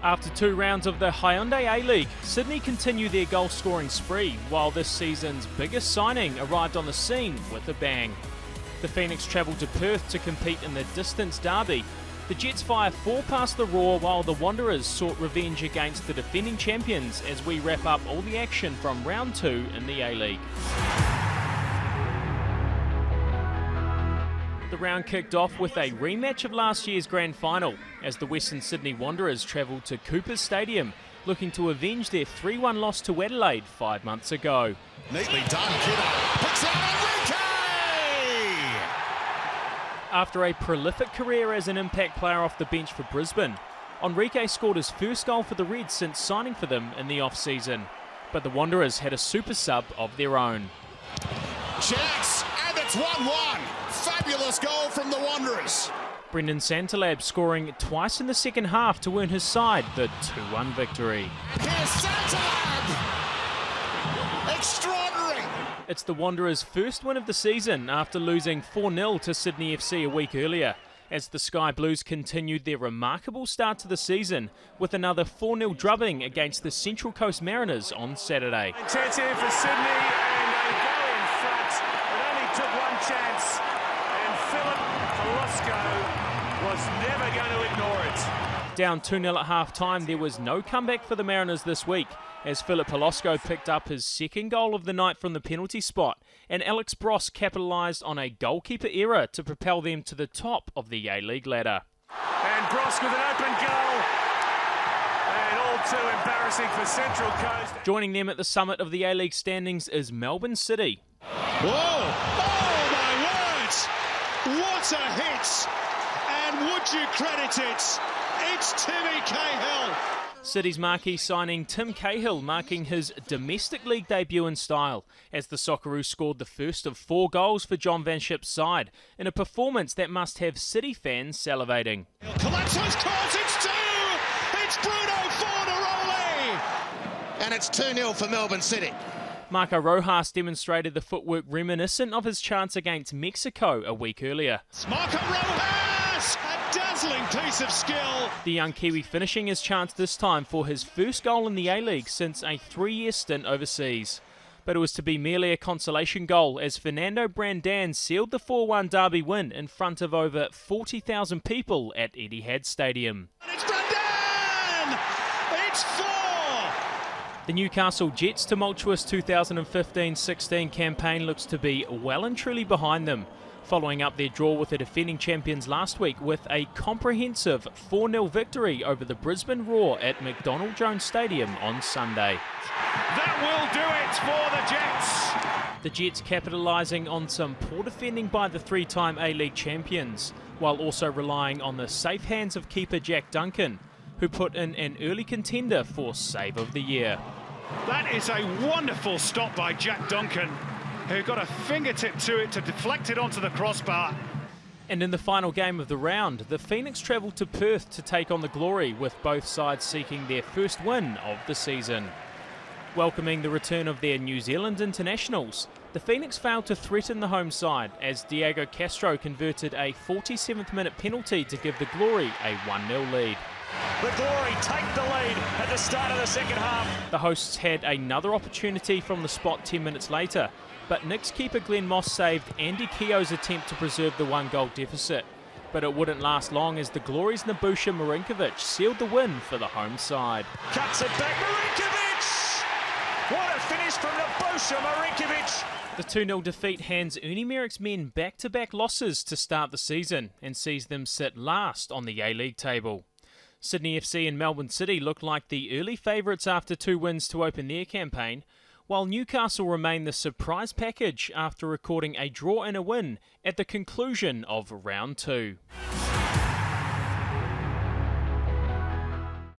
After 2 rounds of the Hyundai A-League, Sydney continue their goal-scoring spree, while this season's biggest signing arrived on the scene with a bang. The Phoenix travelled to Perth to compete in the distance derby. The Jets fire 4 past the Roar, while the Wanderers sought revenge against the defending champions as we wrap up all the action from round 2 in the A-League. The round kicked off with a rematch of last year's grand final as the Western Sydney Wanderers travelled to Cooper's Stadium looking to avenge their 3-1 loss to Adelaide 5 months ago. Neatly done, Kidder. Puts out Enrique! After a prolific career as an impact player off the bench for Brisbane, Enrique scored his first goal for the Reds since signing for them in the off-season. But the Wanderers had a super sub of their own. Chance, and it's 1-1. Fabulous goal from the Wanderers. Brendan Santalab scoring twice in the second half to earn his side the 2-1 victory. And here's Santalab! Extraordinary! It's the Wanderers' first win of the season after losing 4-0 to Sydney FC a week earlier, as the Sky Blues continued their remarkable start to the season with another 4-0 drubbing against the Central Coast Mariners on Saturday. Chance here for Sydney, and they go in front. It only took one chance, and Philip Polosco was never going to ignore it. Down 2-0 at half-time, there was no comeback for the Mariners this week, as Philip Polosco picked up his second goal of the night from the penalty spot, and Alex Bross capitalised on a goalkeeper error to propel them to the top of the A-League ladder. And Bross with an open goal, and all too embarrassing for Central Coast. Joining them at the summit of the A-League standings is Melbourne City. Whoa! Oh my words! What a hit! And would you credit it? It's Timmy Cahill. City's marquee signing Tim Cahill marking his domestic league debut in style as the Socceroos scored the first of 4 goals for John Van Schip's side in a performance that must have City fans salivating. Colenso's cross, it's 2! It's Bruno Fornaroli! And it's 2-0 for Melbourne City. Marco Rojas demonstrated the footwork reminiscent of his chance against Mexico a week earlier. Marco Rojas! A dazzling piece of skill. The young Kiwi finishing his chance this time for his first goal in the A-League since a 3-year stint overseas. But it was to be merely a consolation goal as Fernando Brandan sealed the 4-1 derby win in front of over 40,000 people at Etihad Stadium. And it's Brandan! It's 4! The Newcastle Jets' tumultuous 2015-16 campaign looks to be well and truly behind them, following up their draw with the defending champions last week with a comprehensive 4-0 victory over the Brisbane Roar at McDonald Jones Stadium on Sunday. That will do it for the Jets. The Jets capitalising on some poor defending by the 3-time A-League champions, while also relying on the safe hands of keeper Jack Duncan, who put in an early contender for Save of the Year. That is a wonderful stop by Jack Duncan, who got a fingertip to it to deflect it onto the crossbar. And in the final game of the round, the Phoenix travelled to Perth to take on the Glory, with both sides seeking their first win of the season. Welcoming the return of their New Zealand internationals, the Phoenix failed to threaten the home side as Diego Castro converted a 47th minute penalty to give the Glory a 1-0 lead. The Glory take the lead at the start of the second half. The hosts had another opportunity from the spot 10 minutes later, but Knicks keeper Glenn Moss saved Andy Keogh's attempt to preserve the 1-goal deficit. But it wouldn't last long as the Glory's Nebojša Marinkovic sealed the win for the home side. Cuts it back, Marinkovic! What a finish from Nebojša Marinkovic! The 2-0 defeat hands Ernie Merrick's men back-to-back losses to start the season and sees them sit last on the A-League table. Sydney FC and Melbourne City look like the early favourites after 2 wins to open their campaign, while Newcastle remain the surprise package after recording a draw and a win at the conclusion of round 2.